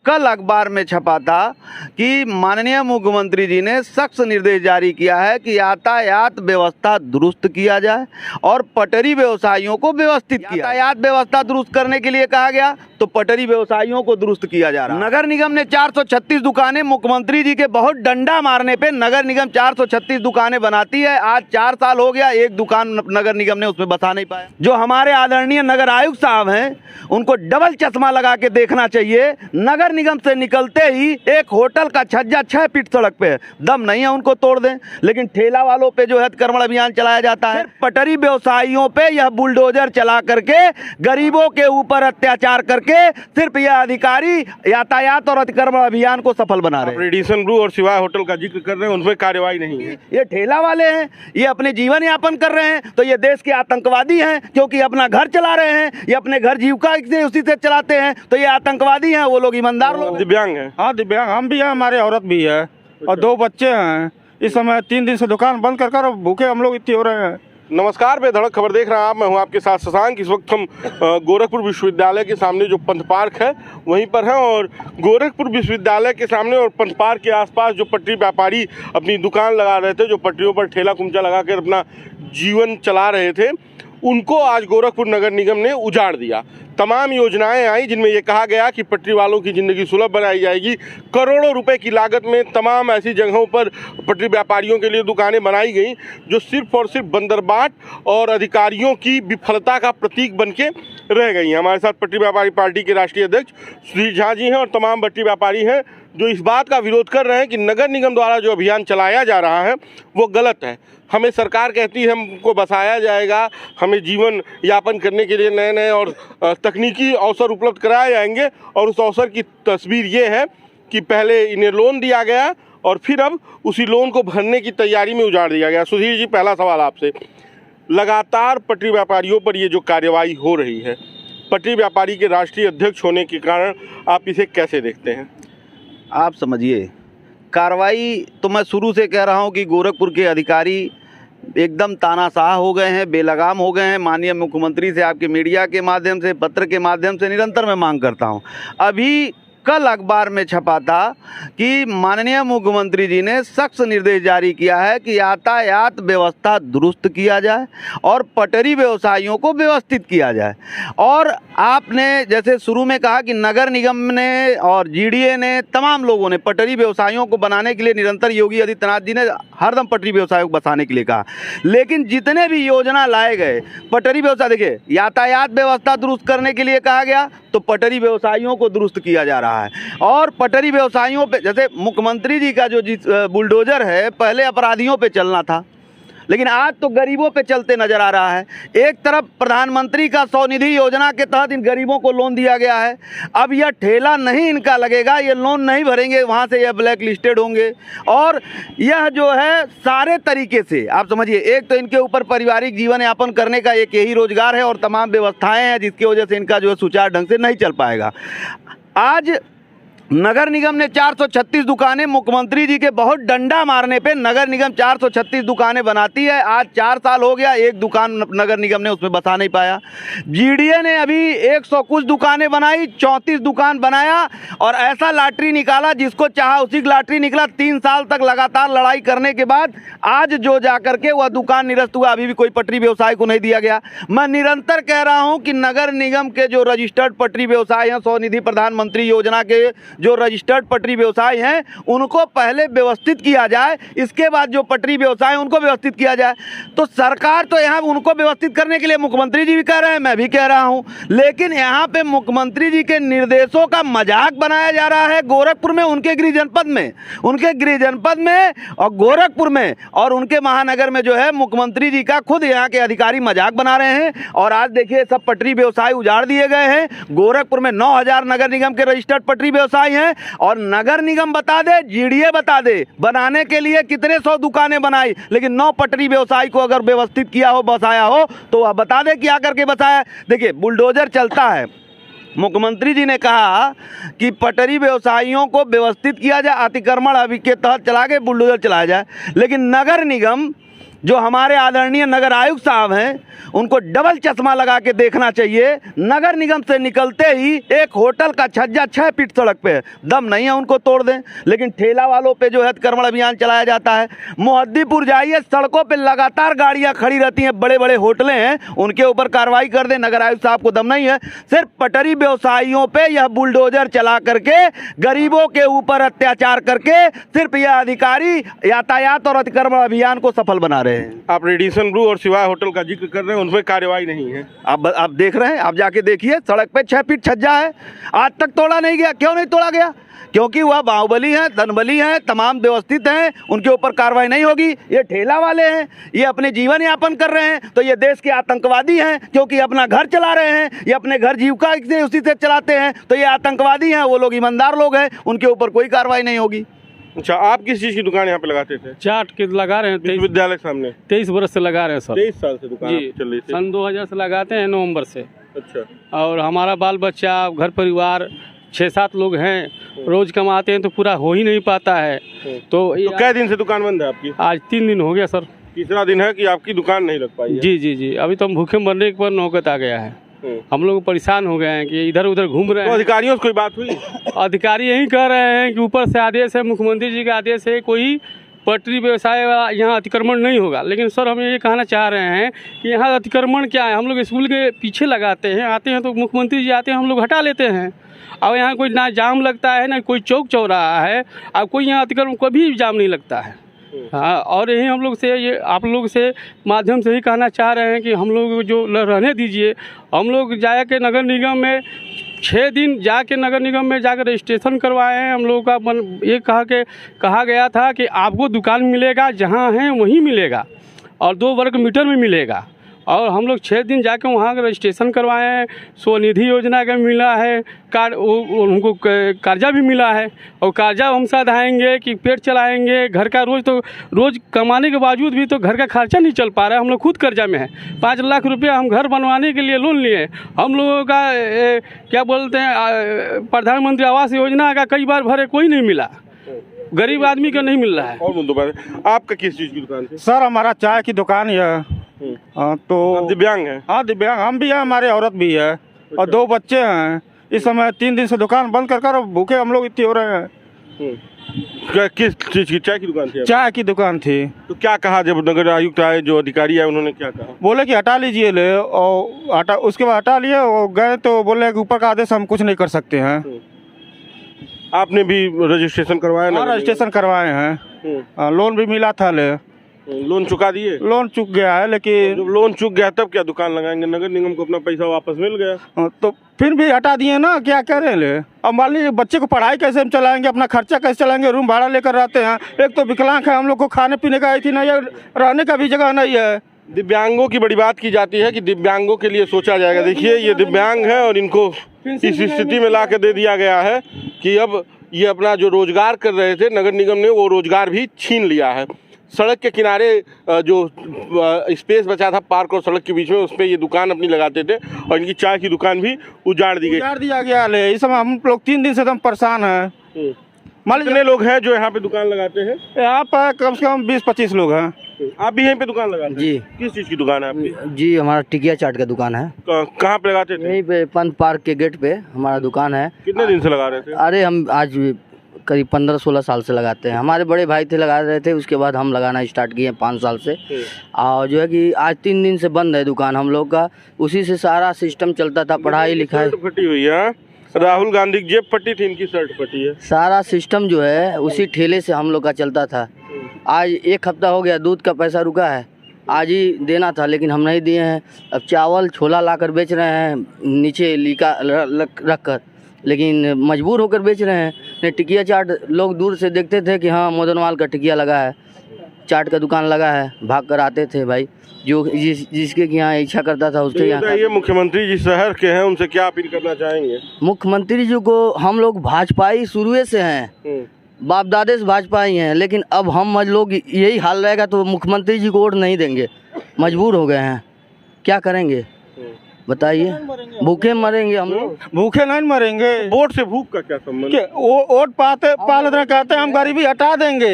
कल अखबार में छपा था कि माननीय मुख्यमंत्री जी ने सख्त निर्देश जारी किया है कि यातायात व्यवस्था दुरुस्त किया जाए और पटरी व्यवसायियों को व्यवस्थित किया। यातायात व्यवस्था दुरुस्त करने के लिए कहा गया तो पटरी व्यवसायियों को दुरुस्त किया जा रहा है। नगर निगम ने 436 दुकानें, मुख्यमंत्री जी के बहुत डंडा मारने पे नगर निगम 436 दुकानें बनाती है। आज 4 साल हो गया, एक दुकान नगर निगम ने उसमें बसा नहीं पाया। जो हमारे आदरणीय नगर आयुक्त साहब हैं, उनको डबल चश्मा लगा के देखना चाहिए। नगर निगम से निकलते ही एक होटल का छज्जा 6 फीट सड़क पे है, दम नहीं है उनको तोड़ दें, लेकिन ठेला वालों पे जो है अतिक्रमण अभियान चलाया जाता है। पटरी व्यवसायियों पे यह बुलडोजर चला करके गरीबों के ऊपर अत्याचार करके सिर्फ यह अधिकारी यातायात और अतिक्रमण अभियान को सफल बना रहे हैं। रेडिसन ब्लू और शिवाय होटल का जिक्र कर रहे हैं, उनमें कार्रवाई नहीं है। ये ठेला वाले हैं, ये अपने जीवन यापन कर रहे हैं, तो ये देश के आतंकवादी हैं, क्योंकि अपना घर चला रहे हैं, ये अपने घर जीविका से उसी से चलाते हैं, तो ये आतंकवादी हैं। वो लोग ईमानदार लोग। दिव्यांग है? हाँ, दिव्यांग हम भी हैं, हमारे औरत भी है और 2 बच्चे हैं। इस समय 3 दिन से दुकान बंद कर भूखे हम लोग इतने हो रहे हैं। नमस्कार, बेधड़क खबर देख रहे हैं आप। मैं हूं आपके साथ शशांक। इस वक्त हम गोरखपुर विश्वविद्यालय के सामने जो पंथ पार्क है वहीं पर हैं, और गोरखपुर विश्वविद्यालय के सामने और पंथ पार्क के आसपास जो पटरी व्यापारी अपनी दुकान लगा रहे थे, जो पटरियों पर ठेला कुमचा लगाकर अपना जीवन चला रहे थे, उनको आज गोरखपुर नगर निगम ने उजाड़ दिया। तमाम योजनाएं आई जिनमें ये कहा गया कि पटरी वालों की ज़िंदगी सुलभ बनाई जाएगी। करोड़ों रुपए की लागत में तमाम ऐसी जगहों पर पटरी व्यापारियों के लिए दुकानें बनाई गई, जो सिर्फ और सिर्फ बंदरबाट और अधिकारियों की विफलता का प्रतीक बन के रह गई हैं। हमारे साथ पटरी व्यापारी पार्टी के राष्ट्रीय अध्यक्ष सुधीर झा जी हैं और तमाम पटरी व्यापारी हैं जो इस बात का विरोध कर रहे हैं कि नगर निगम द्वारा जो अभियान चलाया जा रहा है वो गलत है। हमें सरकार कहती है हमको बसाया जाएगा, हमें जीवन यापन करने के लिए नए नए और तकनीकी अवसर उपलब्ध कराए जाएंगे, और उस अवसर की तस्वीर ये है कि पहले इन्हें लोन दिया गया और फिर अब उसी लोन को भरने की तैयारी में उजाड़ दिया गया। सुधीर जी, पहला सवाल आपसे, लगातार पटरी व्यापारियों पर ये जो कार्रवाई हो रही है, पटरी व्यापारी के राष्ट्रीय अध्यक्ष होने के कारण आप इसे कैसे देखते हैं? आप समझिए, कार्रवाई तो मैं शुरू से कह रहा हूं कि गोरखपुर के अधिकारी एकदम तानाशाह हो गए हैं, बेलगाम हो गए हैं। माननीय मुख्यमंत्री से आपके मीडिया के माध्यम से, पत्र के माध्यम से निरंतर मैं मांग करता हूं। अभी कल अखबार में छपा था कि माननीय मुख्यमंत्री जी ने सख्त निर्देश जारी किया है कि यातायात व्यवस्था दुरुस्त किया जाए और पटरी व्यवसायियों को व्यवस्थित किया जाए। और आपने जैसे शुरू में कहा कि नगर निगम ने और जीडीए ने, तमाम लोगों ने पटरी व्यवसायियों को बनाने के लिए निरंतर, योगी आदित्यनाथ जी ने हरदम पटरी व्यवसायों को बसाने के लिए कहा, लेकिन जितने भी योजना लाए गए पटरी व्यवसाय, देखिए, यातायात व्यवस्था दुरुस्त करने के लिए कहा गया तो पटरी व्यवसायियों को दुरुस्त किया जा रहा है। और पटरी व्यवसायियों पे, जैसे मुख्यमंत्री जी का जो बुलडोजर है, पहले अपराधियों पे चलना था, लेकिन आज तो गरीबों पे चलते नजर आ रहा है। एक तरफ प्रधानमंत्री का स्वनिधि योजना के तहत इन गरीबों को लोन दिया गया है, अब यह ठेला नहीं इनका लगेगा, ये लोन नहीं भरेंगे, वहाँ से यह ब्लैक लिस्टेड होंगे। और यह जो है सारे तरीके से आप समझिए, एक तो इनके ऊपर पारिवारिक जीवन यापन करने का एक यही रोजगार है और तमाम व्यवस्थाएं हैं जिसकी वजह से इनका जो है सुचारू ढंग से नहीं चल पाएगा। आज नगर निगम ने 436 दुकानें, मुख्यमंत्री जी के बहुत डंडा मारने पे नगर निगम 436 दुकानें बनाती है। आज 4 साल हो गया, एक दुकान नगर निगम ने उसमें बसा नहीं पाया। जीडीए ने अभी 100 कुछ दुकानें बनाई, 34 दुकान बनाया और ऐसा लॉटरी निकाला, जिसको चाहा उसी लॉटरी निकला। 3 साल तक लगातार लड़ाई करने के बाद आज जो जाकर के वह दुकान निरस्त हुआ, अभी भी कोई पटरी व्यवसाय को नहीं दिया गया। मैं निरंतर कह रहा हूँ कि नगर निगम के जो रजिस्टर्ड पटरी व्यवसाय हैं, स्वनिधि प्रधानमंत्री योजना के जो रजिस्टर्ड पटरी व्यवसाय हैं, उनको पहले व्यवस्थित किया जाए, इसके बाद जो पटरी व्यवसाय उनको व्यवस्थित किया जाए। तो सरकार तो यहाँ उनको व्यवस्थित करने के लिए मुख्यमंत्री जी भी कह रहे हैं, मैं भी कह रहा हूँ, लेकिन यहाँ पे मुख्यमंत्री जी के निर्देशों का मजाक बनाया जा रहा है। गोरखपुर में, उनके गृह जनपद में और गोरखपुर में और उनके महानगर में जो है मुख्यमंत्री जी का खुद यहाँ के अधिकारी मजाक बना रहे हैं। और आज देखिए, सब पटरी व्यवसाय उजाड़ दिए गए हैं। गोरखपुर में 9000 नगर निगम के रजिस्टर्ड पटरी व्यवसाय हैं, और नगर निगम बता दे, जीडीए बता दे, बनाने के लिए कितने 100 दुकानें बनाई, लेकिन 9 पटरी व्यवसाय को अगर व्यवस्थित किया हो, बसाया हो, तो वह बता दे क्या करके बसाया। देखिए, बुलडोजर चलता है, मुख्यमंत्री जी ने कहा कि पटरी व्यवसायियों को व्यवस्थित किया जाए, अतिक्रमण अभी के तहत चला के बुलडोजर चलाया जाए, लेकिन नगर निगम जो हमारे आदरणीय नगर आयुक्त साहब हैं उनको डबल चश्मा लगा के देखना चाहिए। नगर निगम से निकलते ही एक होटल का छज्जा 6 फीट सड़क पे है, दम नहीं है उनको तोड़ दें, लेकिन ठेला वालों पे जो है अतिक्रमण अभियान चलाया जाता है। मोहद्दीपुर जाइए, सड़कों पे लगातार गाड़ियां खड़ी रहती हैं, बड़े बड़े होटलें हैं, उनके ऊपर कार्रवाई कर दें। नगर आयुक्त साहब को दम नहीं है, सिर्फ पटरी व्यवसायियों पे यह बुलडोजर चला करके गरीबों के ऊपर अत्याचार करके सिर्फ यह अधिकारी यातायात और अतिक्रमण अभियान को सफल बना रहे हैं। आप रेडिसन ब्लू और शिवाय होटल का जिक्र कर रहे हैं, उनमें कार्रवाई नहीं है। आप देख रहे हैं, आप जाके देखिए, सड़क पे 6 फीट छज्जा है, आज तक तोड़ा नहीं गया। क्यों नहीं तोड़ा गया? क्योंकि वह बाहुबली हैं, धनबली हैं, तमाम व्यवस्थित हैं, उनके ऊपर कार्रवाई नहीं होगी। ये ठेला वाले हैं, ये अपने जीवन यापन कर रहे हैं, तो ये देश के आतंकवादी हैं, क्योंकि अपना घर चला रहे हैं, ये अपने घर जीविका से उसी से चलाते हैं, तो ये आतंकवादी हैं। वो लोग ईमानदार लोग हैं, उनके ऊपर कोई कार्रवाई नहीं होगी। अच्छा, आप किस चीज़ की दुकान यहाँ पे लगाते थे? चाट के लगा रहे हैं, विश्वविद्यालय के सामने 23 बरस से लगा रहे हैं सर। 23 साल से दुकान जी, चल रही थी। सन 2000 से लगाते हैं, नवंबर से। अच्छा। और हमारा बाल बच्चा, घर परिवार 6-7 लोग हैं, रोज कमाते हैं तो पूरा हो ही नहीं पाता है। तो कै दिन से दुकान बंद है आपकी? आज 3 दिन हो गया सर। तीसरा दिन है कि आपकी दुकान नहीं लग पाई है? जी जी जी, अभी तो हम भूखे मरने पर नौकत आ गया है। हम लोग परेशान हो गए हैं कि इधर उधर घूम रहे तो हैं। अधिकारियों से कोई बात हुई? अधिकारी यही कह रहे हैं कि ऊपर से आदेश है, मुख्यमंत्री जी का आदेश है, कोई पटरी व्यवसाय वाला यहाँ अतिक्रमण नहीं होगा। लेकिन सर हम ये कहना चाह रहे हैं कि यहाँ अतिक्रमण क्या है? हम लोग स्कूल के पीछे लगाते हैं, आते हैं तो मुख्यमंत्री जी आते हैं, हम लोग हटा लेते हैं। और यहाँ कोई ना जाम लगता है, ना कोई चौक चौराहा है, अब कोई यहाँ अतिक्रमण कभी जाम नहीं लगता है। हाँ, और यही हम लोग से, ये आप लोग से माध्यम से ही कहना चाह रहे हैं कि हम लोग जो रहने दीजिए। हम लोग जाए के नगर निगम में 6 दिन जाके नगर निगम में जाकर रजिस्ट्रेशन करवाए हैं। हम लोगों का ये कहा गया था कि आपको दुकान मिलेगा, जहाँ है वहीं मिलेगा और 2 वर्ग मीटर में मिलेगा। और हम लोग 6 दिन जाके वहाँ का रजिस्ट्रेशन करवाए हैं। स्वनिधि योजना का मिला है, उनको कर्जा भी मिला है, और कर्जा हम सधाएंगे कि पेट चलाएंगे। घर का रोज़ कमाने के बावजूद भी तो घर का खर्चा नहीं चल पा रहा है। हम लोग खुद कर्जा में है। 5 लाख रुपया हम घर बनवाने के लिए लोन लिए। हम लोगों का क्या बोलते हैं, प्रधानमंत्री आवास योजना का कई बार भरे, कोई नहीं मिला। गरीब आदमी का नहीं मिल रहा है। और आपका किस चीज़ की दुकान थी? सर हमारा चाय की दुकान है। तो दिव्यांग है? हाँ दिव्यांग हम भी हैं, हमारे औरत भी है और 2 बच्चे हैं। इस समय 3 दिन से दुकान बंद कर भूखे हम लोग इतने हो रहे हैं। किस चीज़ की? चाय की दुकान थी? चाय की दुकान थी। तो क्या कहा जब नगर आयुक्त आए, जो अधिकारी आए, उन्होंने क्या कहा? बोले कि हटा लीजिए ले, और उसके बाद हटा लिए और गए तो बोले कि ऊपर का आदेश हम कुछ नहीं कर सकते हैं। आपने भी रजिस्ट्रेशन करवाया? हाँ रजिस्ट्रेशन करवाए हैं, लोन भी मिला था। ले लोन चुका दिए? लोन चुक गया है, लेकिन जब लोन चुक गया तब क्या दुकान लगाएंगे? नगर निगम को अपना पैसा वापस मिल गया तो फिर भी हटा दिए ना, क्या करें ले। अब मान लीजिए बच्चे को पढ़ाई कैसे हम चलाएंगे, अपना खर्चा कैसे चलाएंगे? रूम भाड़ा लेकर रहते हैं, एक तो विकलांग है, हम लोग को खाने पीने का ऐसी नहीं है, रहने का भी जगह नहीं है। दिव्यांगों की बड़ी बात की जाती है कि दिव्यांगों के लिए सोचा जाएगा। देखिए ये दिव्यांग है और इनको इस स्थिति में ला के दे दिया गया है कि अब ये अपना जो रोजगार कर रहे थे, नगर निगम ने वो रोजगार भी छीन लिया है। सड़क के किनारे जो स्पेस बचा था पार्क और सड़क के बीच में, उस पर ये दुकान अपनी लगाते थे और इनकी चाय की दुकान भी उजाड़ दी गई। उजाड़ दिया गया ले। इस समय हम लोग 3 दिन से एकदम परेशान हैं। मान कितने लोग हैं जो यहाँ पे दुकान लगाते हैं? यहाँ पर कम से कम 20-25 लोग हैं। आप भी यहीं पे दुकान लगाते हैं? जी। किस चीज़ की दुकान है आपकी? जी हमारा टिकिया चाट का दुकान है। कहाँ पे लगाते थे? यहीं पे पंत पार्क के गेट पे हमारा दुकान है। कितने दिन से लगा रहे थे? अरे हम आज करीब 15-16 साल से लगाते हैं। हमारे बड़े भाई थे लगा रहे थे, उसके बाद हम लगाना स्टार्ट किए 5 साल से। और जो है कि आज 3 दिन से बंद है दुकान हम लोग का। उसी से सारा सिस्टम चलता था, पढ़ाई लिखाई। फटी हुई है, राहुल गांधी की जेब फटी थी, इनकी शर्ट फटी है। सारा सिस्टम जो है उसी ठेले से हम लोग का चलता था। आज 1 हफ्ता हो गया, दूध का पैसा रुका है, आज ही देना था लेकिन हम नहीं दिए हैं। अब चावल छोला लाकर बेच रहे हैं नीचे लीका रख कर, लेकिन मजबूर होकर बेच रहे हैं। नहीं टिकिया चाट लोग दूर से देखते थे कि हाँ मोदनवाल का टिकिया लगा है, चाट का दुकान लगा है, भाग कर आते थे भाई। जो जिसके कि यहाँ इच्छा करता था उसके यहाँ। ये मुख्यमंत्री जी शहर के हैं, उनसे क्या अपील करना चाहेंगे? मुख्यमंत्री जी को हम लोग भाजपाई शुरू से हैं, बाप दादे से भाजपा ही हैं, लेकिन अब हम लोग यही हाल रहेगा तो मुख्यमंत्री जी को वोट नहीं देंगे। मजबूर हो गए हैं, क्या करेंगे। बताइए, भूखे मरेंगे हम लोग? भूखे नहीं मरेंगे। वोट से भूख का क्या संबंध? वो वोट पाले दिन कहते हैं हम गरीबी हटा देंगे,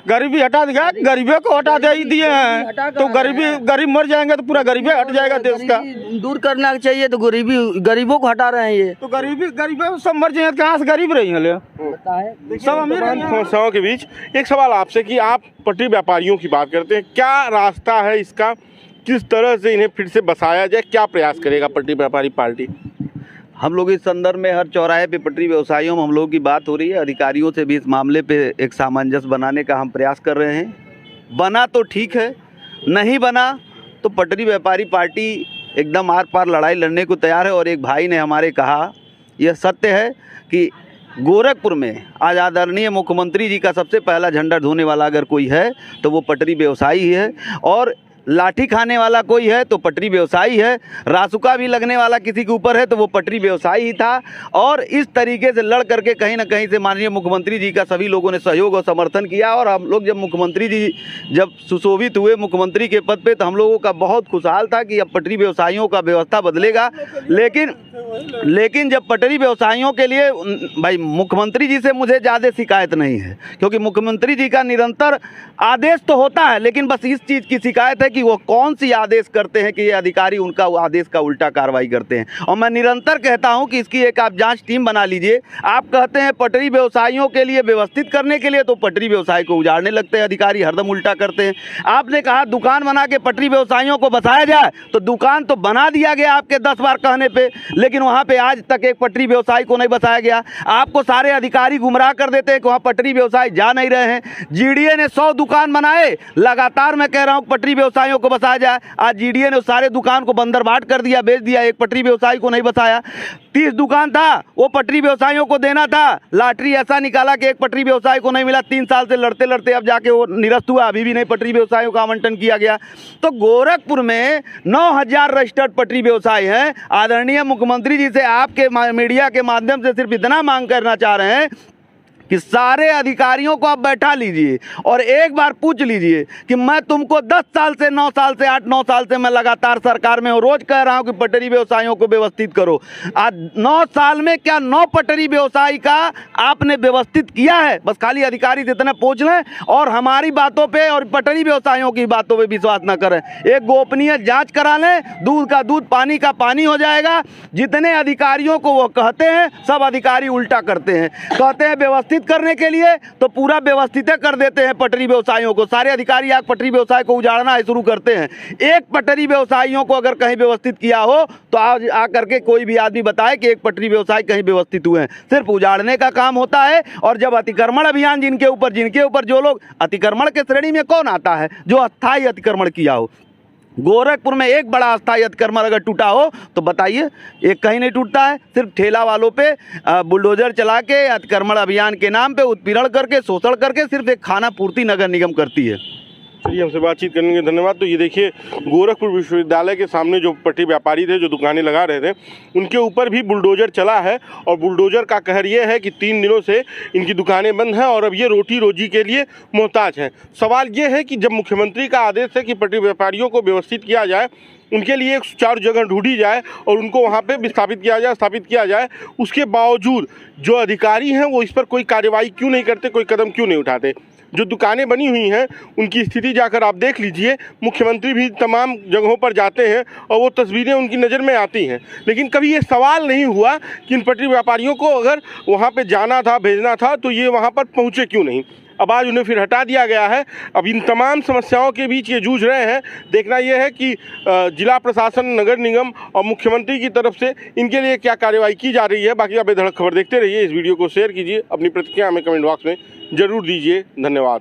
गरीबी हटा देंगे, गरीबों को हटा दे ही दिए हैं तो गरीब मर जाएंगे तो पूरा गरीबी हट जाएगा देश का। दूर करना चाहिए तो गरीबों को हटा रहे हैं ये। तो गरीबों सब मर जाएंगे, कहाँ से गरीब रही है सब अमीर समस्याओं के बीच एक सवाल आपसे कि आप पटरी व्यापारियों की बात करते हैं, क्या रास्ता है इसका, किस तरह से इन्हें फिर से बसाया जाए, क्या प्रयास करेगा पटरी व्यापारी पार्टी? हम लोग इस संदर्भ में हर चौराहे पे पटरी व्यवसायियों में हम लोगों की बात हो रही है। अधिकारियों से भी इस मामले पे एक सामंजस्य बनाने का हम प्रयास कर रहे हैं। बना तो ठीक है, नहीं बना तो पटरी व्यापारी पार्टी एकदम आर पार लड़ाई लड़ने को तैयार है। और एक भाई ने हमारे कहा, यह सत्य है कि गोरखपुर में आज आदरणीय मुख्यमंत्री जी का सबसे पहला झंडा ढोने वाला अगर कोई है तो वो पटरी व्यवसायी ही है, और लाठी खाने वाला कोई है तो पटरी व्यवसायी है। रासुका भी लगने वाला किसी के ऊपर है तो वो पटरी व्यवसायी ही था। और इस तरीके से लड़ करके कहीं ना कहीं से माननीय मुख्यमंत्री जी का सभी लोगों ने सहयोग और समर्थन किया। और हम लोग जब मुख्यमंत्री जी जब सुशोभित हुए मुख्यमंत्री के पद पे तो हम लोगों का बहुत खुशहाल था कि अब पटरी व्यवसायियों का व्यवस्था बदलेगा। लेकिन जब पटरी व्यवसायियों के लिए भाई मुख्यमंत्री जी से मुझे ज़्यादा शिकायत नहीं है, क्योंकि मुख्यमंत्री जी का निरंतर आदेश तो होता है, लेकिन बस इस चीज़ की शिकायत है कि वो कौन सी आदेश करते हैं कि ये अधिकारी उनका आदेश का उल्टा कार्रवाई करते हैं। और मैं निरंतर कहता हूं कि इसकी एक आप जांच टीम बना लीजिए। आप कहते हैं पटरी व्यवसायियों के लिए व्यवस्थित करने के लिए, तो पटरी व्यवसाय को उजाड़ने लगते हैं अधिकारी, हरदम उल्टा करते हैं। आपने कहा दुकान बना के पटरी व्यवसायियों को बसाया जाए, तो दुकान तो बना दिया गया आपके 10 बार कहने पर, लेकिन वहाँ पर आज तक एक पटरी व्यवसायी को नहीं बसाया गया। आपको सारे अधिकारी गुमराह कर देते हैं कि वहाँ पटरी व्यवसायी जा नहीं रहे हैं। जीडीए ने 100 दुकान बनाए, लगातार मैं कह रहा हूँ पटरी व्यवसायियों को बसाया जाए। आज जीडीए ने सारे दुकान को बंदरबाट कर दिया, बेच दिया, एक पटरी व्यवसायी को नहीं बसाया। 30 दुकान था, वो पटरी व्यवसायियों को देना था, लॉटरी ऐसा निकाला कि एक पटरी व्यवसायी को नहीं मिला। 3 साल से लड़ते लड़ते अब जाके वो निरस्त हुआ, अभी भी नहीं पटरी व्यवसायियों का आवंटन किया गया। तो गोरखपुर में 9000 रजिस्टर्ड पटरी व्यवसायी हैं। आदरणीय मुख्यमंत्री जी से आपके मीडिया के माध्यम से सिर्फ इतना मांग करना चाह रहे हैं कि सारे अधिकारियों को आप बैठा लीजिए और एक बार पूछ लीजिए कि मैं तुमको 10 साल से 9 साल से 8-9 साल से मैं लगातार सरकार में हूँ, रोज कह रहा हूँ कि पटरी व्यवसायियों को व्यवस्थित करो। आज 9 साल में क्या 9 पटरी व्यवसायी का आपने व्यवस्थित किया है? बस खाली अधिकारी से इतना पूछ लें और हमारी बातों पे और पटरी व्यवसायियों की बातों पे विश्वास न करें। एक गोपनीय जांच करा लें, दूध का दूध पानी का पानी हो जाएगा। जितने अधिकारियों को वो कहते हैं सब अधिकारी उल्टा करते हैं। कहते हैं व्यवस्थित करने के लिए तो पूरा व्यवस्थित कर देते हैं पटरी व्यवसायियों को। सारे अधिकारी आग पटरी व्यवसाय को उजाड़ना शुरू करते हैं। एक पटरी व्यवसायियों को अगर कहीं व्यवस्थित किया हो तो आज आकर के कोई भी आदमी बताए कि एक पटरी व्यवसाय कहीं व्यवस्थित हुए हैं। सिर्फ उजाड़ने का काम होता है। और जब अतिक्रमण अभियान जिनके ऊपर जो लोग अतिक्रमण के श्रेणी में कौन आता है? जो अस्थायी अतिक्रमण किया हो। गोरखपुर में एक बड़ा अस्थायी अतिक्रमण अगर टूटा हो तो बताइए, एक कहीं नहीं टूटता है। सिर्फ ठेला वालों पे बुलडोजर चला के अतिक्रमण अभियान के नाम पे उत्पीड़न करके शोषण करके सिर्फ एक खाना पूर्ति नगर निगम करती है। चलिए, हमसे बातचीत करने के लिए धन्यवाद। तो ये देखिए, गोरखपुर विश्वविद्यालय के सामने जो पटरी व्यापारी थे जो दुकानें लगा रहे थे, उनके ऊपर भी बुलडोजर चला है। और बुलडोजर का कहर ये है कि 3 दिनों से इनकी दुकानें बंद हैं और अब ये रोटी रोजी के लिए मोहताज हैं। सवाल ये है कि जब मुख्यमंत्री का आदेश है कि पटरी व्यापारियों को व्यवस्थित किया जाए, उनके लिए एक सुचारू जगह ढूंढी जाए और उनको वहाँ पे स्थापित किया जाए, उसके बावजूद जो अधिकारी हैं वो इस पर कोई कार्रवाई क्यों नहीं करते, कोई कदम क्यों नहीं उठाते? जो दुकानें बनी हुई हैं उनकी स्थिति जाकर आप देख लीजिए। मुख्यमंत्री भी तमाम जगहों पर जाते हैं और वो तस्वीरें उनकी नज़र में आती हैं, लेकिन कभी ये सवाल नहीं हुआ कि इन पटरी व्यापारियों को अगर वहाँ पे जाना था, भेजना था, तो ये वहाँ पर पहुँचे क्यों नहीं। अब आज उन्हें फिर हटा दिया गया है। अब इन तमाम समस्याओं के बीच ये जूझ रहे हैं। देखना यह है कि जिला प्रशासन, नगर निगम और मुख्यमंत्री की तरफ से इनके लिए क्या कार्रवाई की जा रही है। बाकी आप बेधड़क खबर देखते रहिए। इस वीडियो को शेयर कीजिए, अपनी प्रतिक्रिया हमें कमेंट बॉक्स में ज़रूर दीजिए। धन्यवाद।